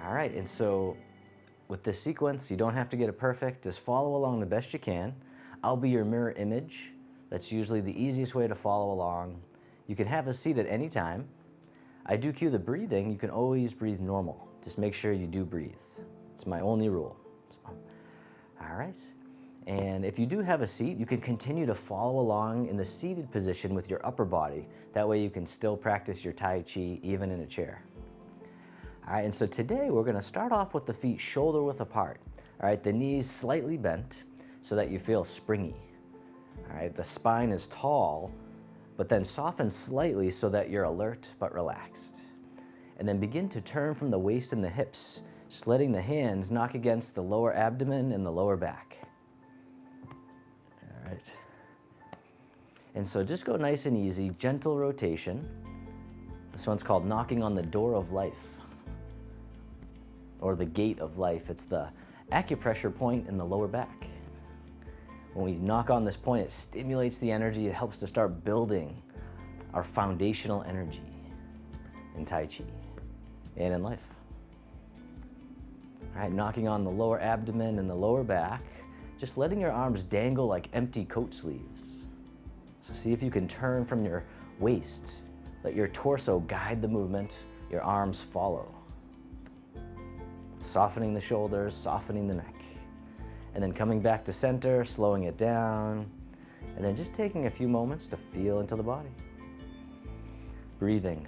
All right, and so with this sequence, you don't have to get it perfect. Just follow along the best you can. I'll be your mirror image. That's usually the easiest way to follow along. You can have a seat at any time. I do cue the breathing. You can always breathe normal. Just make sure you do breathe. It's my only rule. So, all right. And if you do have a seat, you can continue to follow along in the seated position with your upper body. That way you can still practice your Tai Chi even in a chair. All right, and so today we're gonna start off with the feet shoulder width apart. All right, the knees slightly bent so that you feel springy. All right, the spine is tall, but then soften slightly so that you're alert but relaxed. And then begin to turn from the waist and the hips, just letting the hands knock against the lower abdomen and the lower back. All right. And so just go nice and easy, gentle rotation. This one's called knocking on the door of life, or the gate of life. It's the acupressure point in the lower back. When we knock on this point, it stimulates the energy. It helps to start building our foundational energy in Tai Chi and in life. All right, knocking on the lower abdomen and the lower back, just letting your arms dangle like empty coat sleeves. So see if you can turn from your waist. Let your torso guide the movement, your arms follow. Softening the shoulders, softening the neck. And then coming back to center, slowing it down, and then just taking a few moments to feel into the body. Breathing.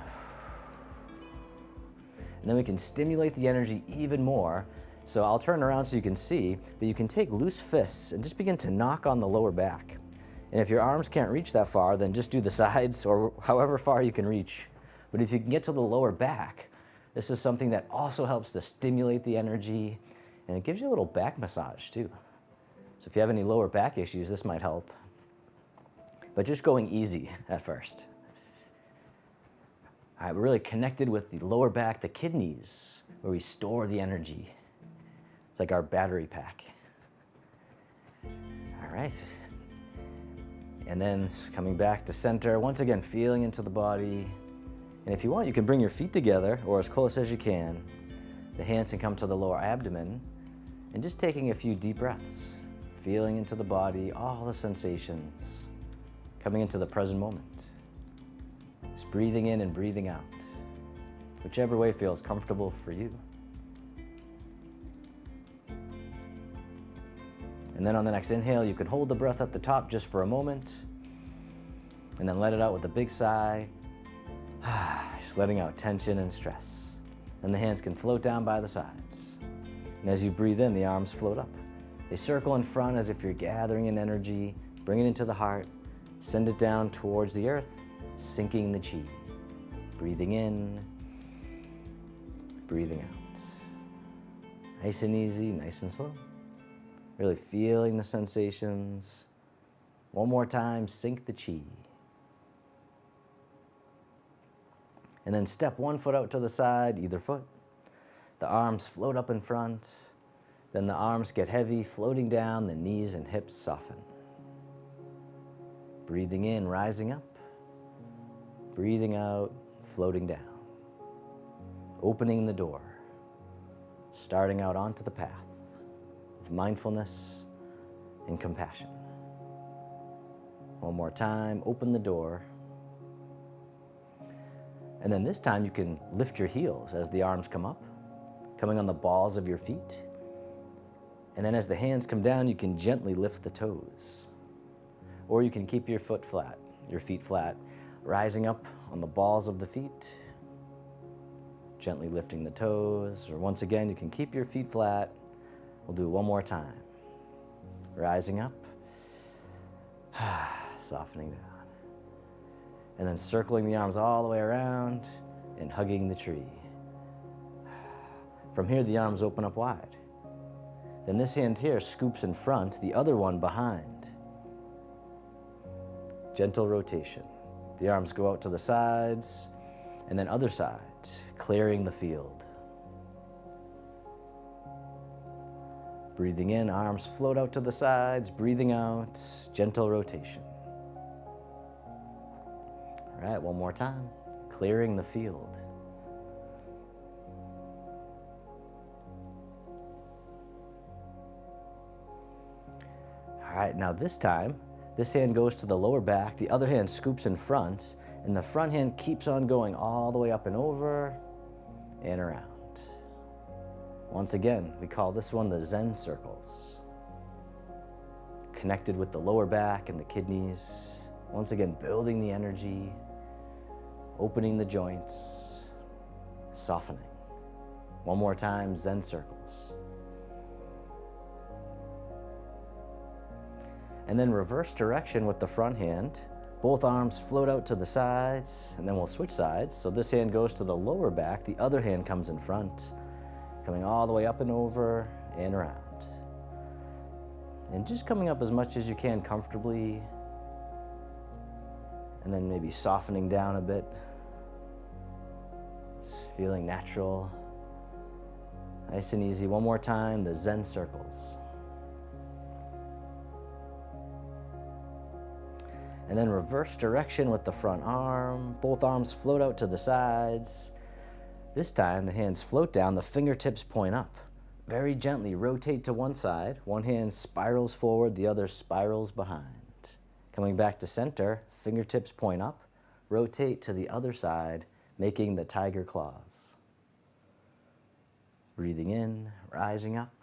And then we can stimulate the energy even more. So I'll turn around so you can see, but you can take loose fists and just begin to knock on the lower back. And if your arms can't reach that far, then just do the sides or however far you can reach. But if you can get to the lower back, this is something that also helps to stimulate the energy, and it gives you a little back massage too. So if you have any lower back issues, this might help. But just going easy at first. All right, we're really connected with the lower back, the kidneys, where we store the energy. It's like our battery pack. All right. And then coming back to center, once again, feeling into the body. And if you want, you can bring your feet together or as close as you can. The hands can come to the lower abdomen, and just taking a few deep breaths, feeling into the body, all the sensations, coming into the present moment. Just breathing in and breathing out, whichever way feels comfortable for you. And then on the next inhale, you can hold the breath at the top just for a moment, and then let it out with a big sigh, just letting out tension and stress. And the hands can float down by the sides. And as you breathe in, the arms float up. They circle in front as if you're gathering in energy, bring it into the heart, send it down towards the earth, sinking the chi. Breathing in, breathing out. Nice and easy, nice and slow. Really feeling the sensations. One more time, sink the chi. And then step one foot out to the side, either foot. The arms float up in front. Then the arms get heavy, floating down, the knees and hips soften. Breathing in, rising up. Breathing out, floating down. Opening the door. Starting out onto the path of mindfulness and compassion. One more time, open the door. And then this time you can lift your heels as the arms come up, coming on the balls of your feet. And then as the hands come down, you can gently lift the toes. Or you can keep your feet flat, rising up on the balls of the feet, gently lifting the toes. Or once again, you can keep your feet flat. We'll do it one more time. Rising up, softening down. And then circling the arms all the way around and hugging the tree. From here, the arms open up wide. Then this hand here scoops in front, the other one behind. Gentle rotation. The arms go out to the sides, and then other side, clearing the field. Breathing in, arms float out to the sides. Breathing out, gentle rotation. All right, one more time. Clearing the field. All right, now this time, this hand goes to the lower back, the other hand scoops in front, and the front hand keeps on going all the way up and over and around. Once again, we call this one the Zen circles. Connected with the lower back and the kidneys. Once again, building the energy, opening the joints, softening. One more time, Zen circles. And then reverse direction with the front hand. Both arms float out to the sides, and then we'll switch sides. So this hand goes to the lower back, the other hand comes in front, coming all the way up and over and around. And just coming up as much as you can comfortably, and then maybe softening down a bit. Just feeling natural, nice and easy. One more time, the Zen circles. And then reverse direction with the front arm. Both arms float out to the sides. This time, the hands float down, the fingertips point up. Very gently rotate to one side. One hand spirals forward, the other spirals behind. Coming back to center, fingertips point up. Rotate to the other side, making the tiger claws. Breathing in, rising up.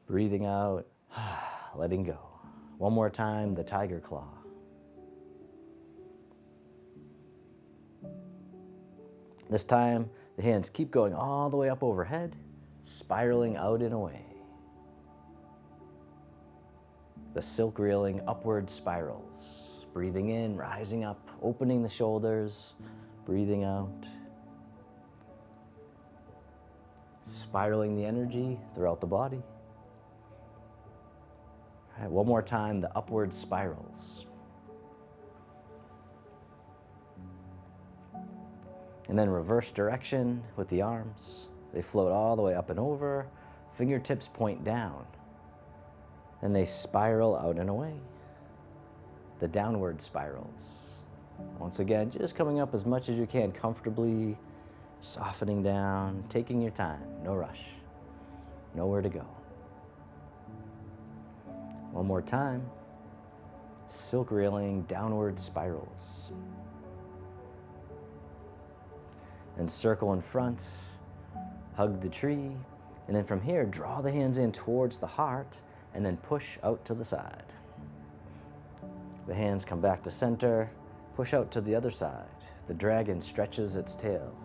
Breathing out, letting go. One more time, the tiger claw. This time, the hands keep going all the way up overhead, spiraling out and away. The silk reeling upward spirals. Breathing in, rising up, opening the shoulders, breathing out. Spiraling the energy throughout the body. All right, one more time, the upward spirals. And then reverse direction with the arms. They float all the way up and over. Fingertips point down. And they spiral out and away. The downward spirals. Once again, just coming up as much as you can comfortably, softening down, taking your time, no rush, nowhere to go. One more time. Silk reeling, downward spirals. And circle in front, hug the tree, and then from here, draw the hands in towards the heart, and then push out to the side. The hands come back to center, push out to the other side. The dragon stretches its tail.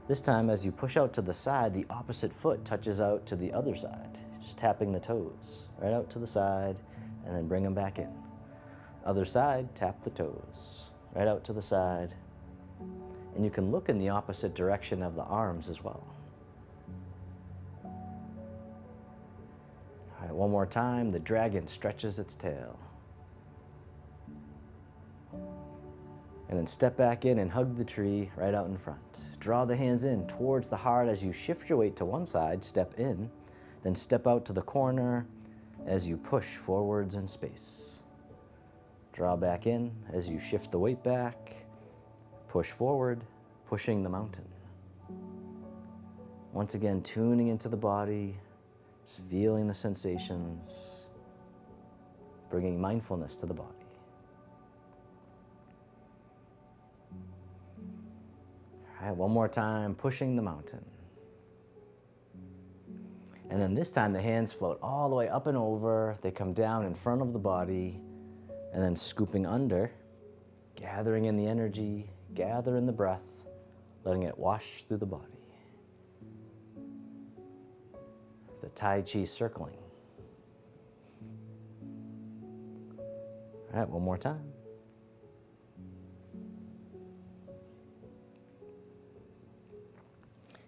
This time, as you push out to the side, the opposite foot touches out to the other side, just tapping the toes, right out to the side, and then bring them back in. Other side, tap the toes, right out to the side. And you can look in the opposite direction of the arms as well. All right, one more time, the dragon stretches its tail. And then step back in and hug the tree right out in front. Draw the hands in towards the heart as you shift your weight to one side, step in, then step out to the corner as you push forwards in space. Draw back in as you shift the weight back. Push forward, pushing the mountain. Once again, tuning into the body, just feeling the sensations, bringing mindfulness to the body. All right, one more time, pushing the mountain. And then this time the hands float all the way up and over. They come down in front of the body and then scooping under, gathering in the energy, gather in the breath, letting it wash through the body. The Tai Chi circling. All right, one more time.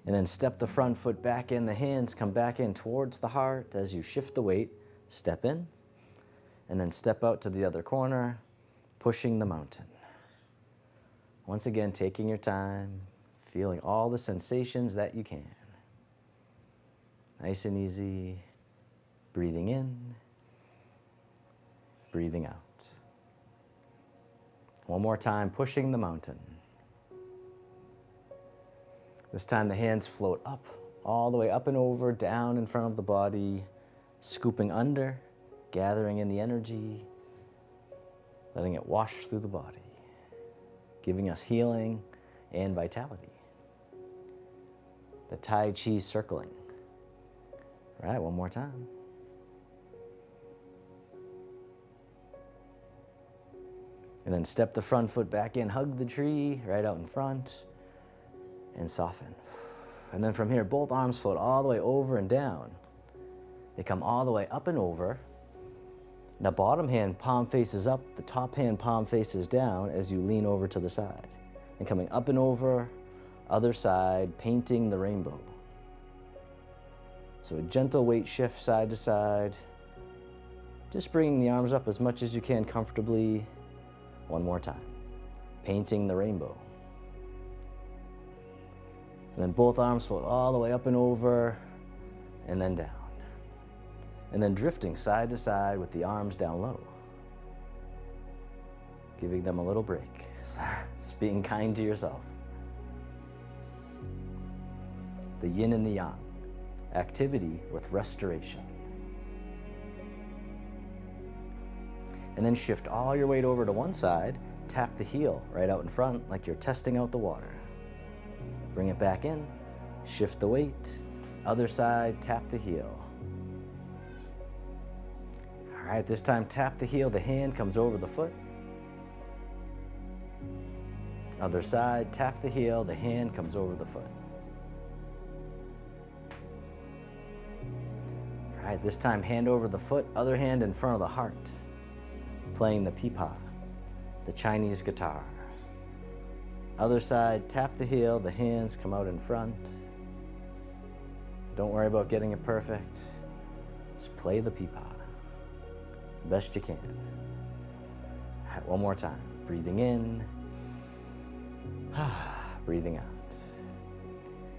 And then step the front foot back in. The hands come back in towards the heart as you shift the weight. Step in, and then step out to the other corner, pushing the mountain. Once again, taking your time, feeling all the sensations that you can. Nice and easy, breathing in, breathing out. One more time, pushing the mountain. This time the hands float up, all the way up and over, down in front of the body, scooping under, gathering in the energy, letting it wash through the body, giving us healing and vitality. The Tai Chi circling. All right, one more time. And then step the front foot back in, hug the tree right out in front, and soften. And then from here, both arms float all the way over and down. They come all the way up and over. The bottom hand palm faces up, the top hand palm faces down as you lean over to the side. And coming up and over, other side, painting the rainbow. So a gentle weight shift side to side. Just bringing the arms up as much as you can comfortably. One more time. Painting the rainbow. And then both arms float all the way up and over, and then down. And then drifting side to side with the arms down low. Giving them a little break. Just being kind to yourself. The yin and the yang. Activity with restoration. And then shift all your weight over to one side. Tap the heel right out in front like you're testing out the water. Bring it back in. Shift the weight. Other side, tap the heel. All right, this time tap the heel. The hand comes over the foot. Other side, tap the heel. The hand comes over the foot. All right, this time hand over the foot. Other hand in front of the heart. Playing the pipa, the Chinese guitar. Other side, tap the heel, the hands come out in front. Don't worry about getting it perfect. Just play the pipa, the best you can. All right, one more time. Breathing in, breathing out.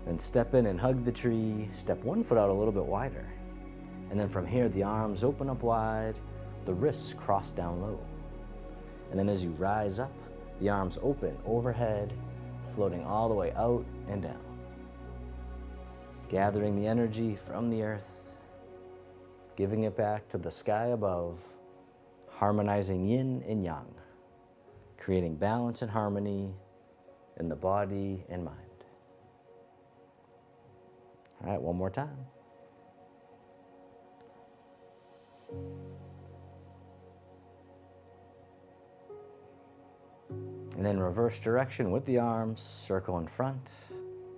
Then step in and hug the tree. Step one foot out a little bit wider. And then from here, the arms open up wide. The wrists cross down low. And then as you rise up, the arms open overhead, floating all the way out and down. Gathering the energy from the earth, giving it back to the sky above, harmonizing yin and yang, creating balance and harmony in the body and mind. All right, one more time. And then reverse direction with the arms, circle in front,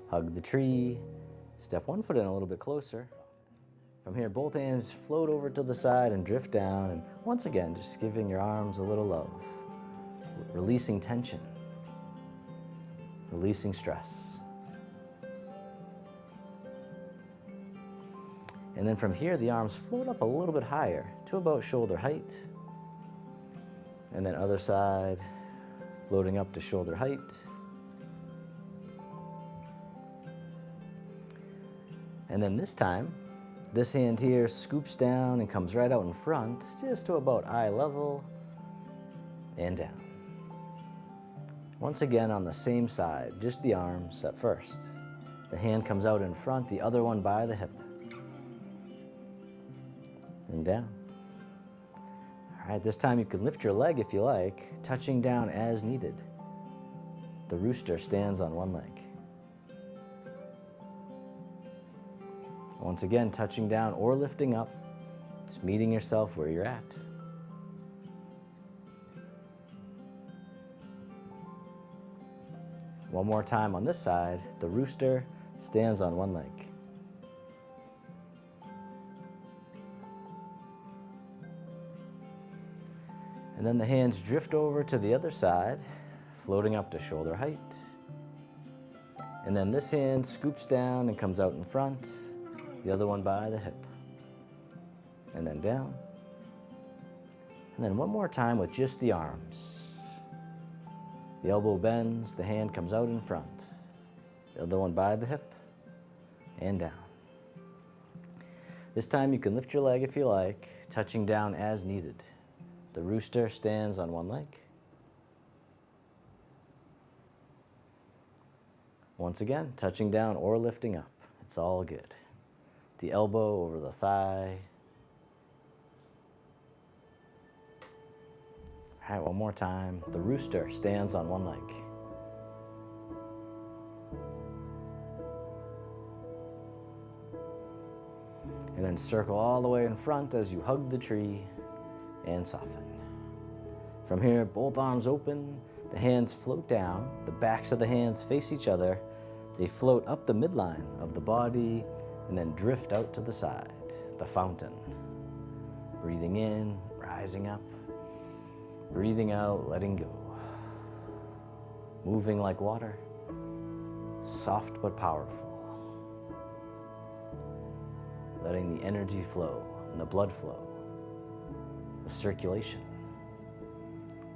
hug the tree, step one foot in a little bit closer. From here, both hands float over to the side and drift down. And once again, just giving your arms a little love, releasing tension, releasing stress. And then from here, the arms float up a little bit higher to about shoulder height. And then other side, floating up to shoulder height. And then this time, this hand here scoops down and comes right out in front, just to about eye level, and down. Once again on the same side, just the arms at first. The hand comes out in front, the other one by the hip. And down. All right, this time you can lift your leg if you like, touching down as needed. The rooster stands on one leg. Once again, touching down or lifting up, just meeting yourself where you're at. One more time on this side, the rooster stands on one leg. And then the hands drift over to the other side, floating up to shoulder height. And then this hand scoops down and comes out in front, the other one by the hip. And then down. And then one more time with just the arms. The elbow bends, the hand comes out in front, the other one by the hip, and down. This time you can lift your leg if you like, touching down as needed. The rooster stands on one leg. Once again, touching down or lifting up. It's all good. The elbow over the thigh. All right, one more time. The rooster stands on one leg. And then circle all the way in front as you hug the tree and soften. From here, both arms open, the hands float down, the backs of the hands face each other, they float up the midline of the body and then drift out to the side, the fountain. Breathing in, rising up, breathing out, letting go. Moving like water, soft but powerful. Letting the energy flow and the blood flow, the circulation.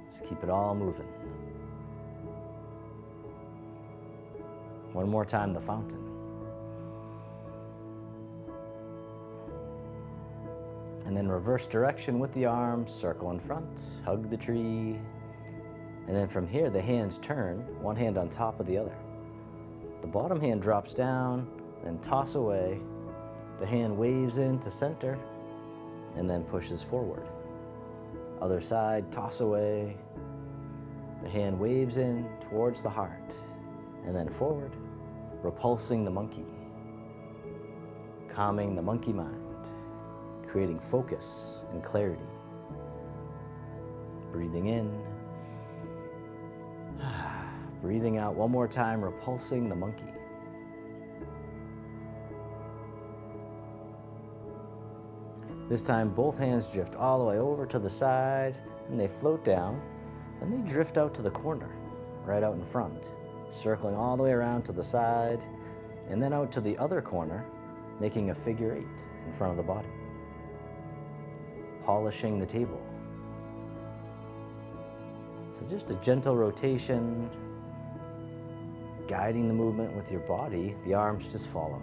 Just keep it all moving. One more time, the fountain. And then reverse direction with the arms, circle in front, hug the tree. And then from here, the hands turn, one hand on top of the other. The bottom hand drops down, then toss away. The hand waves into center and then pushes forward. Other side, toss away. The hand waves in towards the heart and then forward, repulsing the monkey, calming the monkey mind, creating focus and clarity. Breathing in, breathing out one more time, repulsing the monkey. This time, both hands drift all the way over to the side, and they float down, and they drift out to the corner, right out in front, circling all the way around to the side, and then out to the other corner, making a figure 8 in front of the body. Polishing the table. So just a gentle rotation, guiding the movement with your body, the arms just follow.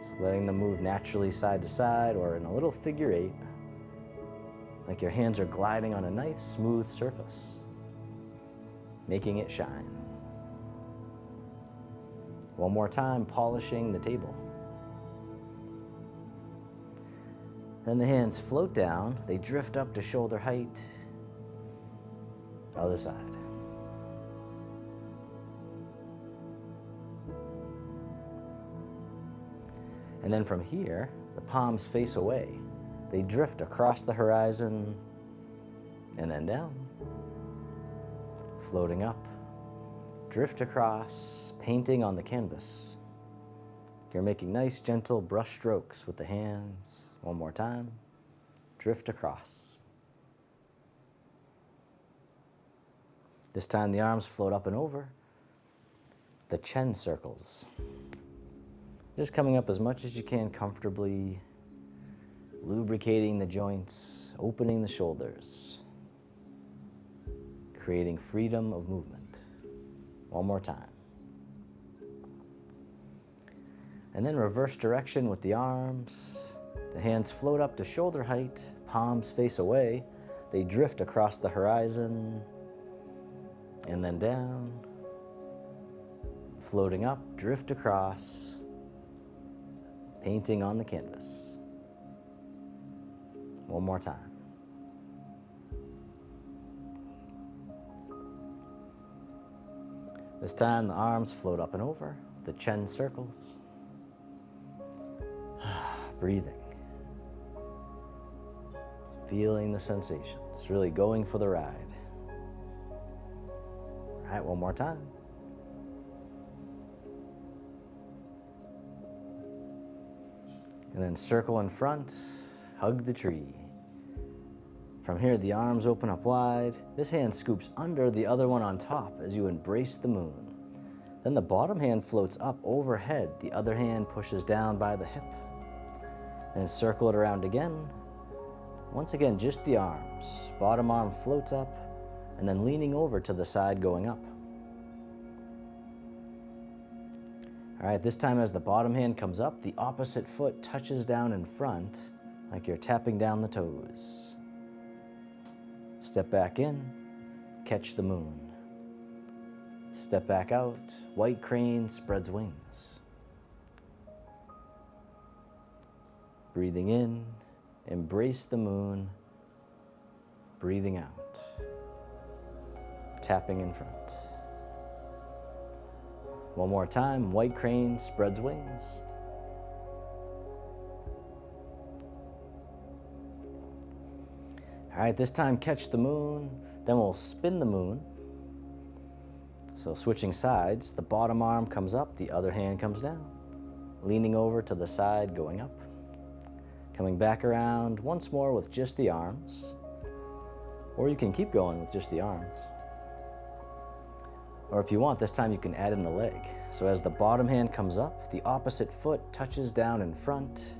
Just letting them move naturally side to side or in a little figure 8, like your hands are gliding on a nice smooth surface, making it shine. One more time, polishing the table. Then the hands float down, they drift up to shoulder height. Other side. And then from here, the palms face away. They drift across the horizon and then down. Floating up, drift across, painting on the canvas. You're making nice, gentle brush strokes with the hands. One more time, drift across. This time the arms float up and over, the chin circles. Just coming up as much as you can comfortably, lubricating the joints, opening the shoulders, creating freedom of movement. One more time. And then reverse direction with the arms. The hands float up to shoulder height, palms face away. They drift across the horizon and then down. Floating up, drift across, painting on the canvas. One more time. This time the arms float up and over, the chin circles. Breathing. Feeling the sensations, really going for the ride. All right, one more time. And then circle in front, hug the tree. From here, the arms open up wide. This hand scoops under the other one on top as you embrace the moon. Then the bottom hand floats up overhead. The other hand pushes down by the hip. Then circle it around again. Once again, just the arms. Bottom arm floats up and then leaning over to the side going up. All right, this time as the bottom hand comes up, the opposite foot touches down in front like you're tapping down the toes. Step back in, catch the moon. Step back out, white crane spreads wings. Breathing in, embrace the moon, breathing out, tapping in front. One more time, white crane spreads wings. All right, this time catch the moon, then we'll spin the moon. So switching sides, the bottom arm comes up, the other hand comes down. Leaning over to the side, going up. Coming back around once more with just the arms. Or you can keep going with just the arms. Or if you want, this time you can add in the leg. So as the bottom hand comes up, the opposite foot touches down in front,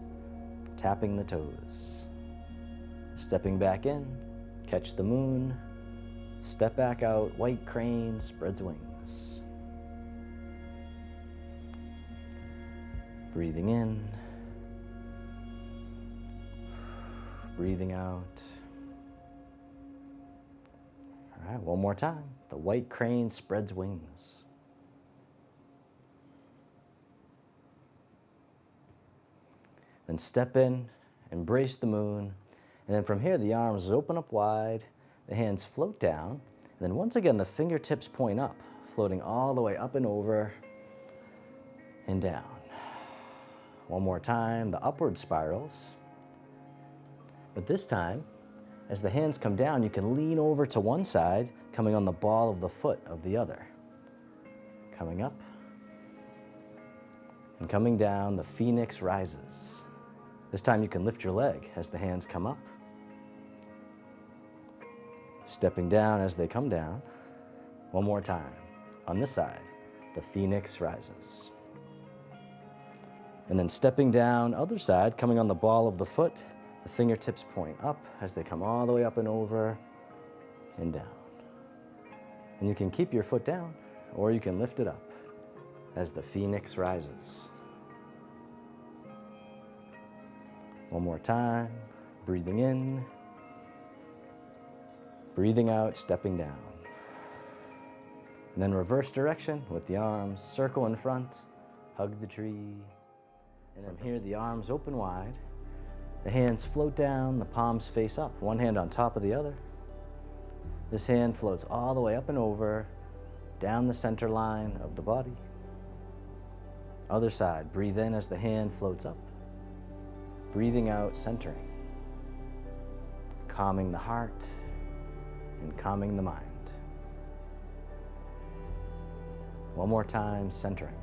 tapping the toes. Stepping back in, catch the moon, step back out, white crane spreads wings. Breathing in, breathing out. All right, one more time. The white crane spreads wings. Then step in, embrace the moon, and then from here the arms open up wide, the hands float down, and then once again the fingertips point up, floating all the way up and over and down. One more time, the upward spirals. But this time, as the hands come down, you can lean over to one side, coming on the ball of the foot of the other. Coming up and coming down, the phoenix rises. This time you can lift your leg as the hands come up. Stepping down as they come down. One more time. On this side, the phoenix rises. And then stepping down, other side, coming on the ball of the foot, the fingertips point up as they come all the way up and over and down. And you can keep your foot down, or you can lift it up as the phoenix rises. One more time, breathing in, breathing out, stepping down. And then reverse direction with the arms, circle in front, hug the tree. And then from here, the arms open wide, the hands float down, the palms face up, one hand on top of the other. This hand floats all the way up and over, down the center line of the body. Other side, breathe in as the hand floats up, breathing out, centering, calming the heart and calming the mind. One more time, centering.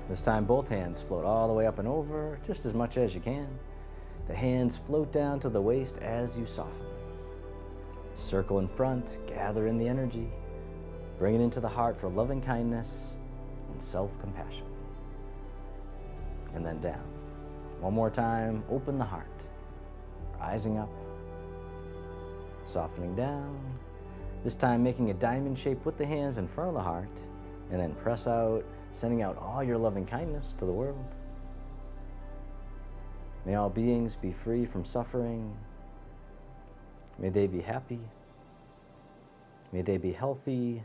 This time both hands float all the way up and over, just as much as you can. The hands float down to the waist as you soften. Circle in front, gather in the energy, bring it into the heart for loving kindness and self-compassion. And then down. One more time, open the heart, rising up, softening down. This time making a diamond shape with the hands in front of the heart, and then press out, sending out all your loving kindness to the world. May all beings be free from suffering. May they be happy. May they be healthy.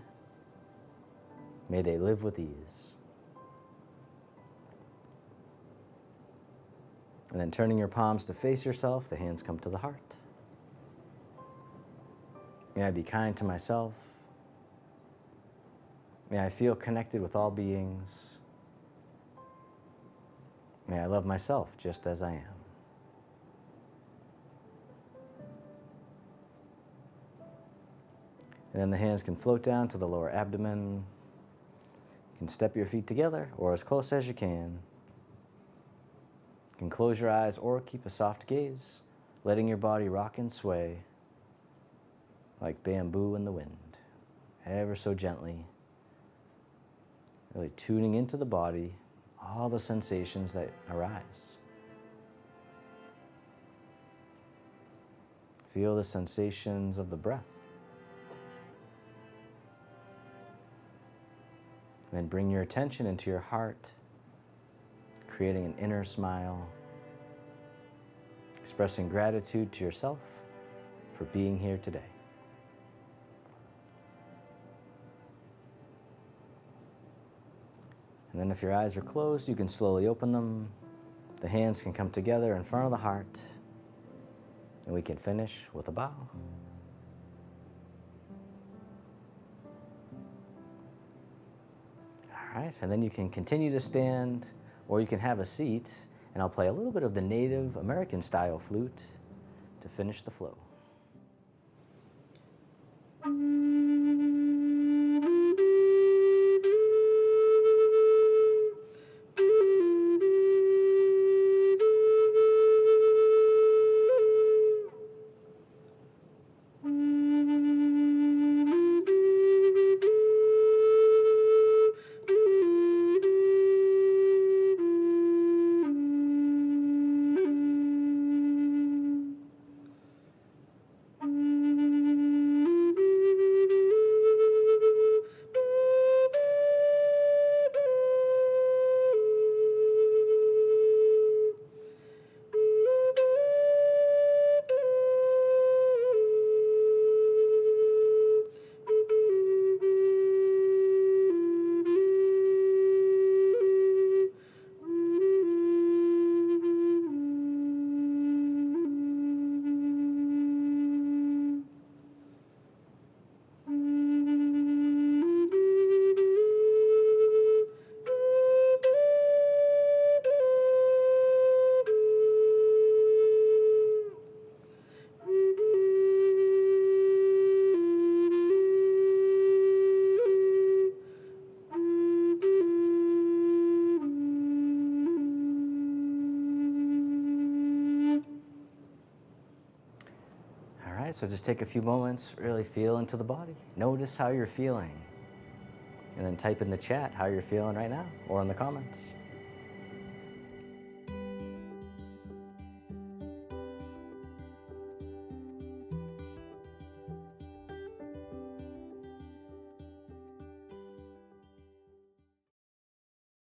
May they live with ease. And then turning your palms to face yourself, the hands come to the heart. May I be kind to myself. May I feel connected with all beings. May I love myself just as I am. And then the hands can float down to the lower abdomen. You can step your feet together or as close as you can. You can close your eyes or keep a soft gaze, letting your body rock and sway like bamboo in the wind, ever so gently. Really tuning into the body, all the sensations that arise. Feel the sensations of the breath. Then bring your attention into your heart, creating an inner smile, expressing gratitude to yourself for being here today. And then if your eyes are closed, you can slowly open them. The hands can come together in front of the heart, and we can finish with a bow. All right, and then you can continue to stand, or you can have a seat, and I'll play a little bit of the Native American style flute to finish the flow. All right, so just take a few moments, really feel into the body. Notice how you're feeling. And then type in the chat how you're feeling right now or in the comments.